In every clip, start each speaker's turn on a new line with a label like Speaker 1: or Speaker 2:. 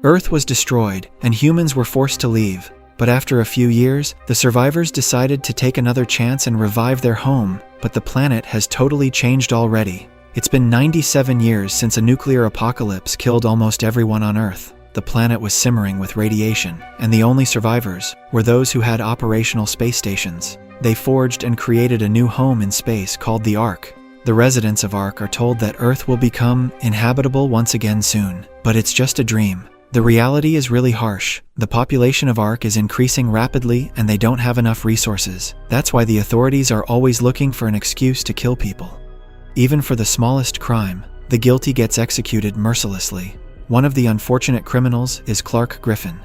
Speaker 1: Earth was destroyed, and humans were forced to leave. But after a few years, the survivors decided to take another chance and revive their home, but the planet has totally changed already. It's been 97 years since a nuclear apocalypse killed almost everyone on Earth. The planet was simmering with radiation, and the only survivors were those who had operational space stations. They forged and created a new home in space called the Ark. The residents of Ark are told that Earth will become inhabitable once again soon, but it's just a dream. The reality is really harsh. The population of Ark is increasing rapidly and they don't have enough resources. That's why the authorities are always looking for an excuse to kill people. Even for the smallest crime, the guilty gets executed mercilessly. One of the unfortunate criminals is Clark Griffin.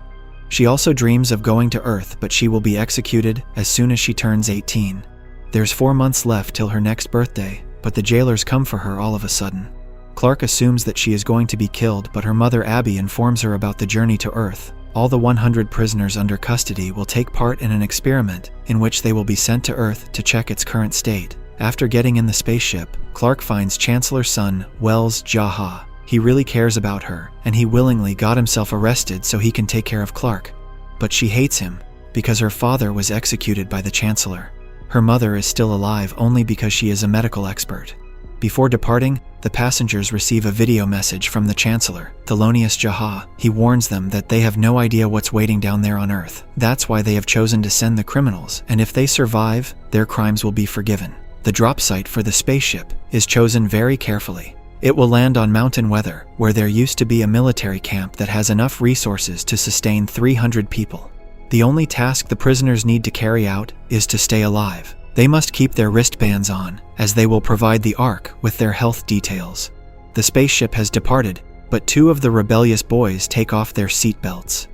Speaker 1: She also dreams of going to Earth, but she will be executed as soon as she turns 18. There's 4 months left till her next birthday, but the jailers come for her all of a sudden. Clark assumes that she is going to be killed, but her mother Abby informs her about the journey to Earth. All the 100 prisoners under custody will take part in an experiment in which they will be sent to Earth to check its current state. After getting in the spaceship, Clark finds Chancellor's son, Wells Jaha. He really cares about her, and he willingly got himself arrested so he can take care of Clark. But she hates him because her father was executed by the Chancellor. Her mother is still alive only because she is a medical expert. Before departing, the passengers receive a video message from the Chancellor, Thelonious Jaha. He warns them that they have no idea what's waiting down there on Earth. That's why they have chosen to send the criminals, and if they survive, their crimes will be forgiven. The drop site for the spaceship is chosen very carefully. It will land on Mountain Weather, where there used to be a military camp that has enough resources to sustain 300 people. The only task the prisoners need to carry out is to stay alive. They must keep their wristbands on, as they will provide the Ark with their health details. The spaceship has departed, but 2 of the rebellious boys take off their seatbelts.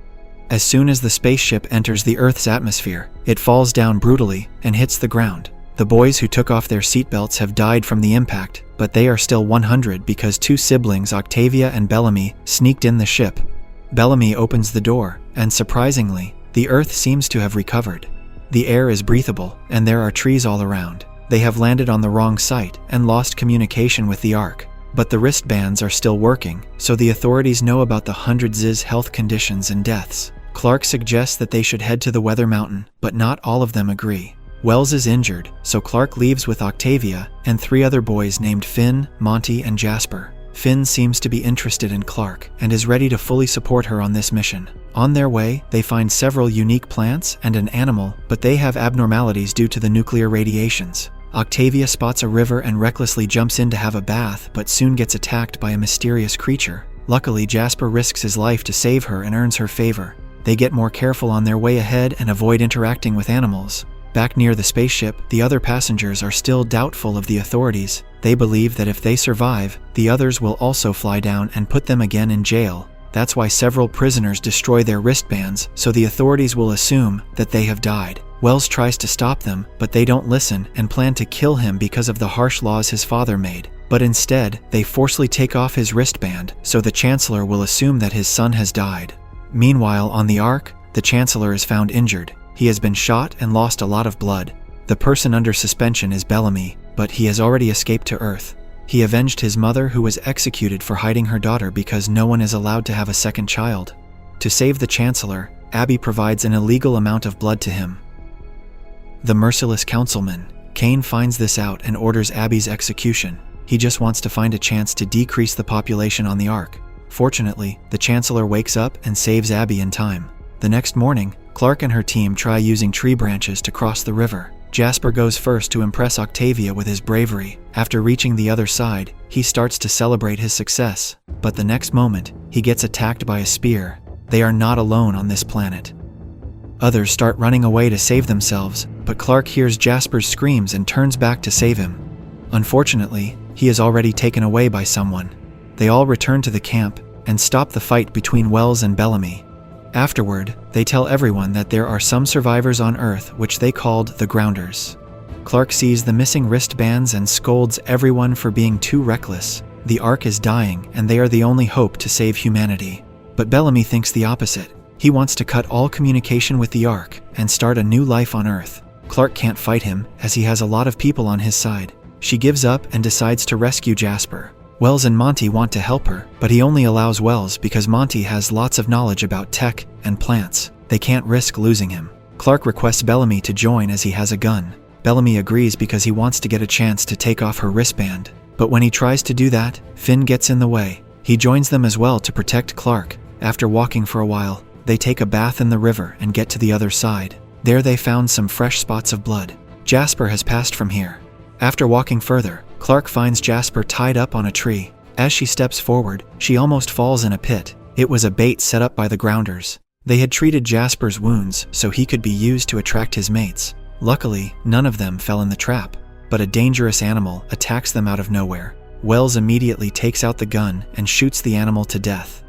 Speaker 1: As soon as the spaceship enters the Earth's atmosphere, it falls down brutally and hits the ground. The boys who took off their seatbelts have died from the impact, but they are still 100 because 2 siblings, Octavia and Bellamy, sneaked in the ship. Bellamy opens the door, and surprisingly, the Earth seems to have recovered. The air is breathable, and there are trees all around. They have landed on the wrong site and lost communication with the Ark. But the wristbands are still working, so the authorities know about the hundreds' health conditions and deaths. Clark suggests that they should head to the weather mountain, but not all of them agree. Wells is injured, so Clark leaves with Octavia and 3 other boys named Finn, Monty, and Jasper. Finn seems to be interested in Clark and is ready to fully support her on this mission. On their way, they find several unique plants and an animal, but they have abnormalities due to the nuclear radiations. Octavia spots a river and recklessly jumps in to have a bath, but soon gets attacked by a mysterious creature. Luckily, Jasper risks his life to save her and earns her favor. They get more careful on their way ahead and avoid interacting with animals. Back near the spaceship, the other passengers are still doubtful of the authorities. They believe that if they survive, the others will also fly down and put them again in jail. That's why several prisoners destroy their wristbands, so the authorities will assume that they have died. Wells tries to stop them, but they don't listen and plan to kill him because of the harsh laws his father made. But instead, they forcefully take off his wristband, so the Chancellor will assume that his son has died. Meanwhile, on the Ark, the Chancellor is found injured. He has been shot and lost a lot of blood. The person under suspension is Bellamy, but he has already escaped to Earth. He avenged his mother, who was executed for hiding her daughter because no one is allowed to have a second child. To save the Chancellor, Abby provides an illegal amount of blood to him. The merciless councilman, Kane, finds this out and orders Abby's execution. He just wants to find a chance to decrease the population on the Ark. Fortunately, the Chancellor wakes up and saves Abby in time. The next morning, Clark and her team try using tree branches to cross the river. Jasper goes first to impress Octavia with his bravery. After reaching the other side, he starts to celebrate his success. But the next moment, he gets attacked by a spear. They are not alone on this planet. Others start running away to save themselves, but Clark hears Jasper's screams and turns back to save him. Unfortunately, he is already taken away by someone. They all return to the camp and stop the fight between Wells and Bellamy. Afterward, they tell everyone that there are some survivors on Earth which they called the Grounders. Clark sees the missing wristbands and scolds everyone for being too reckless. The Ark is dying and they are the only hope to save humanity. But Bellamy thinks the opposite. He wants to cut all communication with the Ark and start a new life on Earth. Clark can't fight him as he has a lot of people on his side. She gives up and decides to rescue Jasper. Wells and Monty want to help her, but he only allows Wells because Monty has lots of knowledge about tech and plants. They can't risk losing him. Clark requests Bellamy to join as he has a gun. Bellamy agrees because he wants to get a chance to take off her wristband. But when he tries to do that, Finn gets in the way. He joins them as well to protect Clark. After walking for a while, they take a bath in the river and get to the other side. There they found some fresh spots of blood. Jasper has passed from here. After walking further, Clark finds Jasper tied up on a tree. As she steps forward, she almost falls in a pit. It was a bait set up by the grounders. They had treated Jasper's wounds so he could be used to attract his mates. Luckily, none of them fell in the trap, but a dangerous animal attacks them out of nowhere. Wells immediately takes out the gun and shoots the animal to death.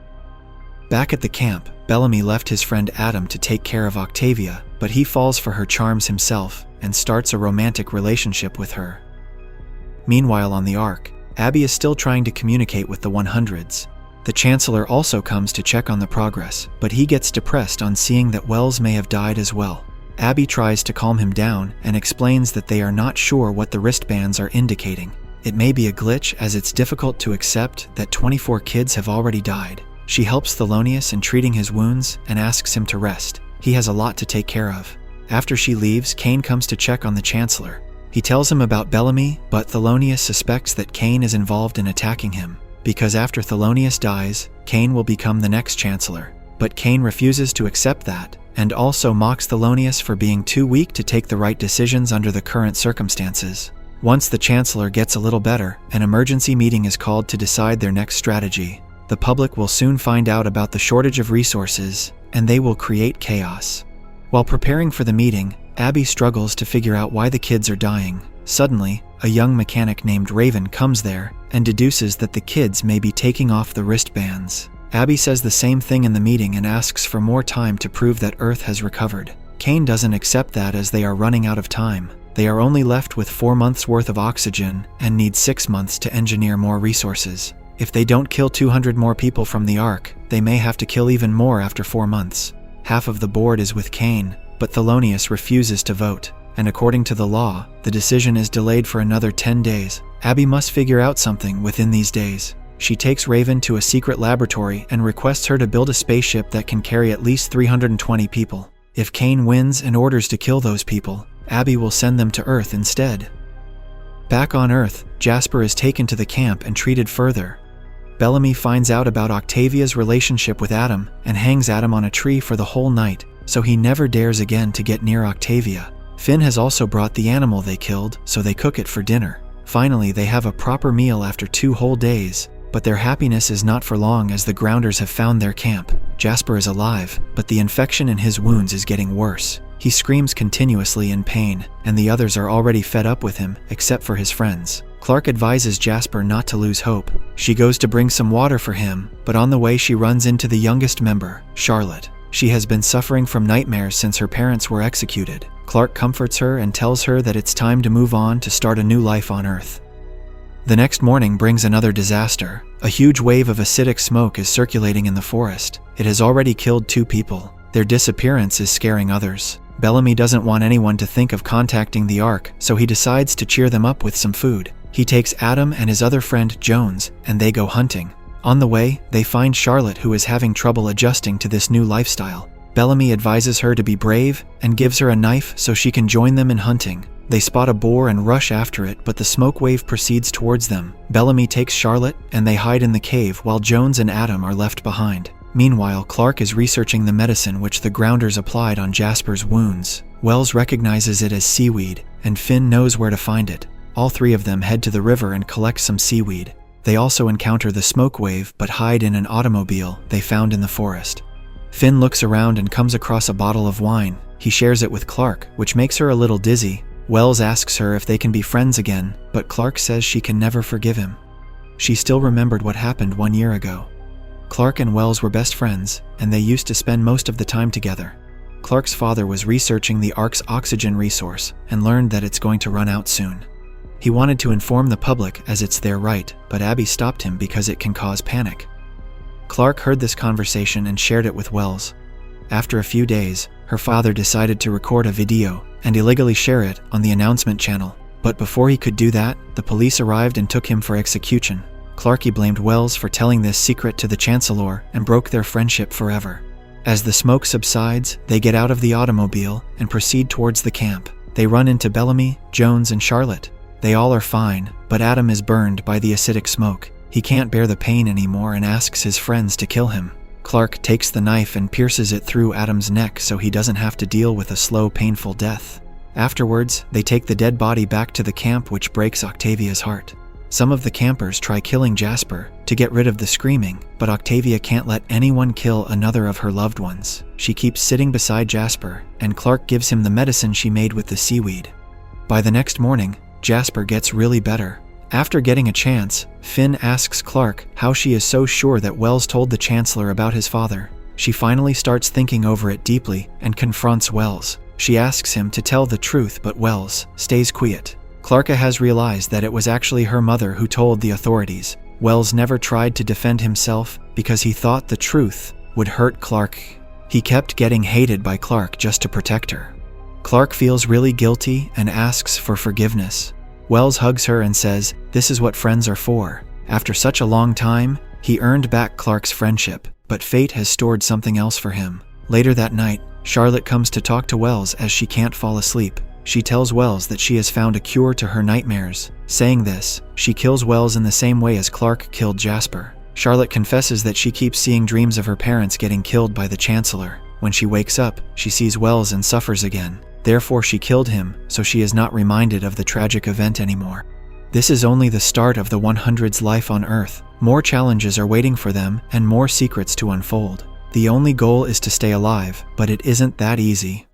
Speaker 1: Back at the camp, Bellamy left his friend Adam to take care of Octavia, but he falls for her charms himself and starts a romantic relationship with her. Meanwhile on the Ark, Abby is still trying to communicate with the 100s. The Chancellor also comes to check on the progress, but he gets depressed on seeing that Wells may have died as well. Abby tries to calm him down and explains that they are not sure what the wristbands are indicating. It may be a glitch as it's difficult to accept that 24 kids have already died. She helps Thelonious in treating his wounds and asks him to rest. He has a lot to take care of. After she leaves, Kane comes to check on the Chancellor. He tells him about Bellamy, but Thelonious suspects that Kane is involved in attacking him, because after Thelonious dies, Kane will become the next Chancellor. But Kane refuses to accept that, and also mocks Thelonious for being too weak to take the right decisions under the current circumstances. Once the Chancellor gets a little better, an emergency meeting is called to decide their next strategy. The public will soon find out about the shortage of resources, and they will create chaos. While preparing for the meeting, Abby struggles to figure out why the kids are dying. Suddenly, a young mechanic named Raven comes there and deduces that the kids may be taking off the wristbands. Abby says the same thing in the meeting and asks for more time to prove that Earth has recovered. Kane doesn't accept that as they are running out of time. They are only left with 4 months worth of oxygen and need 6 months to engineer more resources. If they don't kill 200 more people from the Ark, they may have to kill even more after 4 months. Half of the board is with Kane, but Thelonious refuses to vote, and according to the law, the decision is delayed for another 10 days. Abby must figure out something within these days. She takes Raven to a secret laboratory and requests her to build a spaceship that can carry at least 320 people. If Kane wins and orders to kill those people, Abby will send them to Earth instead. Back on Earth, Jasper is taken to the camp and treated further. Bellamy finds out about Octavia's relationship with Adam and hangs Adam on a tree for the whole night, so he never dares again to get near Octavia. Finn has also brought the animal they killed, so they cook it for dinner. Finally, they have a proper meal after 2 whole days, but their happiness is not for long as the grounders have found their camp. Jasper is alive, but the infection in his wounds is getting worse. He screams continuously in pain, and the others are already fed up with him, except for his friends. Clark advises Jasper not to lose hope. She goes to bring some water for him, but on the way she runs into the youngest member, Charlotte. She has been suffering from nightmares since her parents were executed. Clark comforts her and tells her that it's time to move on to start a new life on Earth. The next morning brings another disaster. A huge wave of acidic smoke is circulating in the forest. It has already killed 2 people. Their disappearance is scaring others. Bellamy doesn't want anyone to think of contacting the Ark, so he decides to cheer them up with some food. He takes Adam and his other friend, Jones, and they go hunting. On the way, they find Charlotte, who is having trouble adjusting to this new lifestyle. Bellamy advises her to be brave and gives her a knife so she can join them in hunting. They spot a boar and rush after it, but the smoke wave proceeds towards them. Bellamy takes Charlotte, and they hide in the cave while Jones and Adam are left behind. Meanwhile, Clark is researching the medicine which the grounders applied on Jasper's wounds. Wells recognizes it as seaweed, and Finn knows where to find it. All 3 of them head to the river and collect some seaweed. They also encounter the smoke wave but hide in an automobile they found in the forest. Finn looks around and comes across a bottle of wine. He shares it with Clark, which makes her a little dizzy. Wells asks her if they can be friends again, but Clark says she can never forgive him. She still remembered what happened 1 year ago. Clark and Wells were best friends, and they used to spend most of the time together. Clark's father was researching the Ark's oxygen resource and learned that it's going to run out soon. He wanted to inform the public as it's their right, but Abby stopped him because it can cause panic. Clark heard this conversation and shared it with Wells. After a few days, her father decided to record a video and illegally share it on the announcement channel. But before he could do that, the police arrived and took him for execution. Clarky blamed Wells for telling this secret to the Chancellor and broke their friendship forever. As the smoke subsides, they get out of the automobile and proceed towards the camp. They run into Bellamy, Jones, and Charlotte. They all are fine, but Adam is burned by the acidic smoke. He can't bear the pain anymore and asks his friends to kill him. Clark takes the knife and pierces it through Adam's neck so he doesn't have to deal with a slow, painful death. Afterwards, they take the dead body back to the camp, which breaks Octavia's heart. Some of the campers try killing Jasper to get rid of the screaming, but Octavia can't let anyone kill another of her loved ones. She keeps sitting beside Jasper, and Clark gives him the medicine she made with the seaweed. By the next morning, Jasper gets really better. After getting a chance, Finn asks Clark how she is so sure that Wells told the Chancellor about his father. She finally starts thinking over it deeply and confronts Wells. She asks him to tell the truth, but Wells stays quiet. Clark has realized that it was actually her mother who told the authorities. Wells never tried to defend himself because he thought the truth would hurt Clark. He kept getting hated by Clark just to protect her. Clark feels really guilty and asks for forgiveness. Wells hugs her and says, "This is what friends are for." After such a long time, he earned back Clark's friendship, but fate has stored something else for him. Later that night, Charlotte comes to talk to Wells as she can't fall asleep. She tells Wells that she has found a cure to her nightmares. Saying this, she kills Wells in the same way as Clark killed Jasper. Charlotte confesses that she keeps seeing dreams of her parents getting killed by the Chancellor. When she wakes up, she sees Wells and suffers again. Therefore, she killed him, so she is not reminded of the tragic event anymore. This is only the start of the 100's life on Earth. More challenges are waiting for them and more secrets to unfold. The only goal is to stay alive, but it isn't that easy.